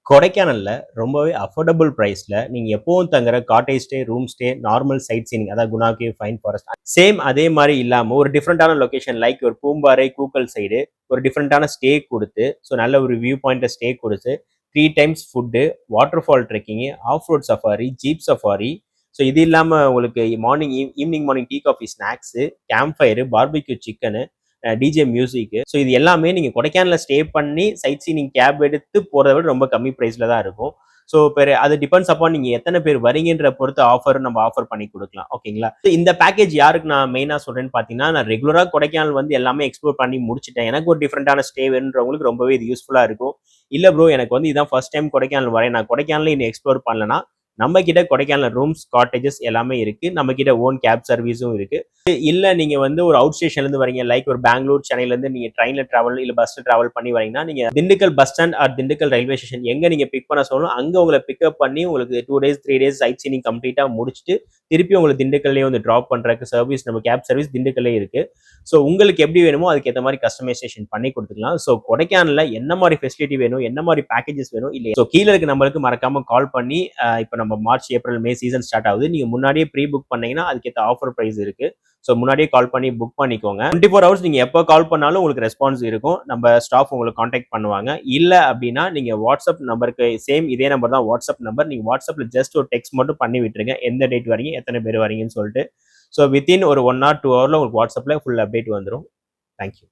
கொடைக்கானல்ல ரொம்பவே அஃபோர்டபுள் பிரைஸ்ல நீங்க எப்பவும் தங்குற cottage stay, room stay, normal sightseeing அதாவது Guna cave, pine forest same அதே மாரி இல்லாம ஒரு டிஃபரெண்டான லொகேஷன் லைக் ஒரு பூம்பாறை, கூக்கல் சைடு ஒரு டிஃபரெண்டான ஸ்டே குடுத்து, ஸோ நல்ல ஒரு வியூ பாயிண்ட்ல ஸ்டே குடுத்து 3 times food, waterfall trekking, off road safari, jeep safari. So இது இல்லாம உங்களுக்கு morning evening morning tea, coffee, snacks, campfire, barbecue chicken, DJ music. So இது எல்லாமே நீங்க கொடைக்கானல்ல ஸ்டே பண்ணி சைட் சீயிங் கேப் எடுத்து போறத விட ரொம்ப கம்மி பிரைஸ்ல தான் இருக்கும். ஸோ அது டிபெண்ட்ஸ் அப்பான் நீங்க எத்தனை பேர் வரீங்கன்ற பொறுத்து நம்ம ஆஃபர் பண்ணி கொடுக்கலாம். ஓகேங்களா? இந்த பேக்கேஜ் யாருக்கு நான் மெயினா சொல்றேன்னு பாத்தீங்கன்னா, நான் ரெகுலரா கொடைக்கானல் வந்து எல்லாமே எக்ஸ்ப்ளோர் பண்ணி முடிச்சிட்டேன். எனக்கு ஒரு டிஃப்ரெண்டான ஸ்டே வேணுன்றவங்களுக்கு ரொம்பவே இது யூஸ்ஃபுல்லா இருக்கும். இல்ல ப்ரோ, எனக்கு வந்து இதான் ஃபர்ஸ்ட் டைம் கொடைக்கானல் வரேன், நான் கொடைக்கானல் இன்னும் எக்ஸ்ப்ளோர் பண்ணலனா நம்ம கிட்ட கொடைக்கானல் ரூம்ஸ், காட்டேஜஸ் எல்லாமே இருக்கு. நம்ம கிட்ட ஓன் கேப் சர்வீஸும் இருக்கு. இல்ல நீங்க வந்து ஒரு அவுட் ஸ்டேஷன்ல இருந்து வரீங்க, லைக் ஒரு பெங்களூர், சென்னையில இருந்து நீங்க ட்ரெயின்ல டிராவல் இல்ல பஸ்ல டிராவல் பண்ணி வரீங்கன்னா, நீங்க Dindigul bus stand or Dindigul railway station எங்க நீங்க பிக் பண்ண சொல்லணும், அங்க உங்களை பிக்கப் பண்ணி உங்களுக்கு 2 டேஸ் 3 டேஸ் சைட் சீயிங் கம்ப்ளீட்டா முடிச்சுட்டு திருப்பி உங்களுக்கு திண்டுக்கல்லே வந்து டிராப் பண்றதுக்கு சர்வீஸ், நம்ம கேப் சர்வீஸ் திண்டுக்கல்லே இருக்கு. ஸோ உங்களுக்கு எப்படி வேணுமோ அதுக்கு ஏற்ற மாதிரி கஸ்டமைசேஷன் பண்ணி கொடுத்துக்கலாம். ஸோ கொடைக்கானல்ல என்ன மாதிரி ஃபெசிலிட்டி வேணும், என்ன மாதிரி பேக்கேஜஸ் வேணும், இல்லையா ஸோ கீழே இருக்க நம்பருக்கு மறக்காம கால் பண்ணி இப்போ நம்ம மார்ச், ஏப்ரல், மே சீசன் ஸ்டார்ட் ஆகுது. நீங்க முன்னாடியே ப்ரீ புக் பண்ணீங்கன்னா அதுக்கேற்ற ஆஃபர் பிரைஸ் இருக்கு. ஸோ முன்னாடியே கால் பண்ணி புக் பண்ணிக்கோங்க. 24 ஹவர்ஸ் நீங்க எப்போ கால் பண்ணாலும் உங்களுக்கு ரெஸ்பான்ஸ் இருக்கும். நம்ம ஸ்டாஃப் உங்களுக்கு காண்டாக்ட் பண்ணுவாங்க. இல்ல அப்படின்னா நீங்க வாட்ஸ்அப் நம்பருக்கு சேம் இதே நம்பர் தான் வாட்ஸ்அப் நம்பர். நீங்க வாட்ஸ்அப்ல ஜஸ்ட் ஒரு டெக்ஸ்ட் மட்டும் பண்ணி விட்டுருங்க. எந்த டேட் வரீங்க, எத்தனை பேர் வரீங்கன்னு சொல்லிட்டு. ஸோ வித்தின் ஒரு 1 hour 2 hourல உங்களுக்கு வாட்ஸ்அப்ல ஃபுல் அப்டேட் வந்துடும். தேங்க்யூ.